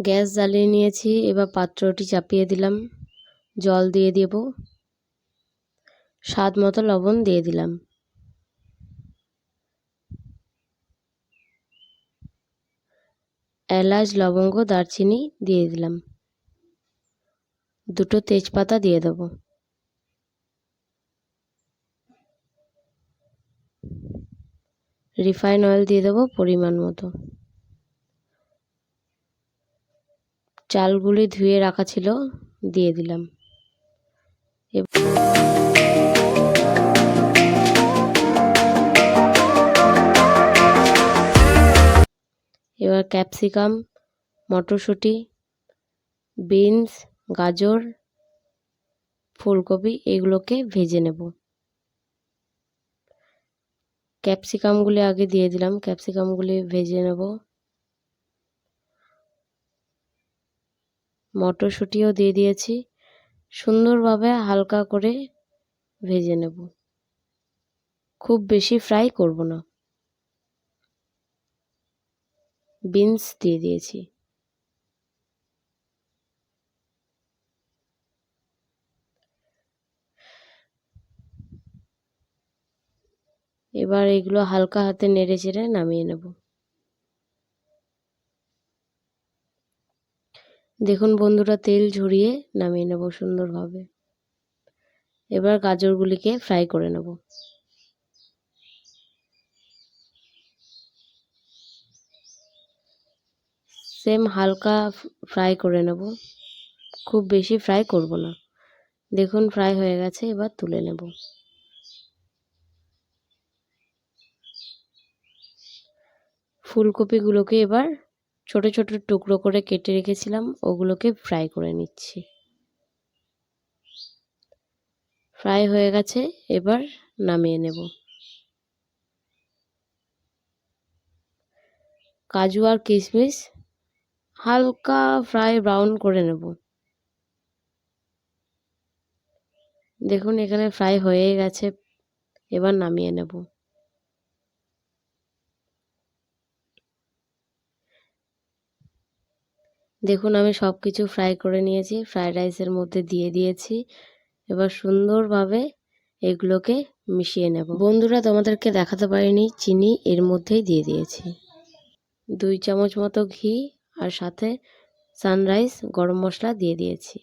Gas জ্বালিয়ে নিয়েছি। এবার পাত্রটি চাপিয়ে দিলাম, জল দিয়ে দেব, স্বাদ মতো লবণ দিয়ে দিলাম। এলাচ, লবঙ্গ, দারচিনি দিয়ে দিলাম। দুটো তেজপাতা দিয়ে দেব। রিফাইন অয়েল দিয়ে দেব পরিমাণ মতো। চালগুলি ধুয়ে রাখা ছিল, দিয়ে দিলাম। এবার ক্যাপসিকাম, মটরশুঁটি, বিনস, গাজর, ফুলকপি এগুলোকে ভেজে নেব। ক্যাপসিকামগুলি আগে দিয়ে দিলাম, ক্যাপসিকামগুলি ভেজে নেব। মটরশুঁটিও দিয়ে দিয়েছি, সুন্দরভাবে হালকা করে ভেজে নেব, খুব বেশি ফ্রাই করব না। বিনস দিয়ে দিয়েছি। এবার এগুলো হালকা হাতে নেড়ে চেড়ে নামিয়ে নেব। দেখুন বন্ধুরা, তেল ঝরিয়ে নামিয়ে নেব সুন্দরভাবে। এবার গাজরগুলিকে ফ্রাই করে নেব। সেম হালকা ফ্রাই করে নেব, খুব বেশি ফ্রাই করব না। দেখুন ফ্রাই হয়ে গেছে, এবার তুলে নেব। ফুলকপিগুলোকে এবার ছোট ছোট টুকরো করে কেটে রেখেছিলাম, ওগুলোকে ফ্রাই করে নিচ্ছি। ফ্রাই হয়ে গেছে, এবার নামিয়ে নেব। কাজু আর কিশমিশ হালকা ফ্রাই ব্রাউন করে নেব। দেখুন এখানে ফ্রাই হয়ে গেছে, এবার নামিয়ে নেব। দেখুন আমি সব কিছু ফ্রাই করে নিয়েছি, ফ্রাইড রাইসের মধ্যে দিয়ে দিয়েছি। এবার সুন্দরভাবে এগুলোকে মিশিয়ে নেব। বন্ধুরা, তোমাদেরকে দেখাতে পারিনি, চিনি এর মধ্যেই দিয়ে দিয়েছি। 2 চামচ মতো ঘি আর সাথে সানরাইজ গরম মশলা দিয়ে দিয়েছি।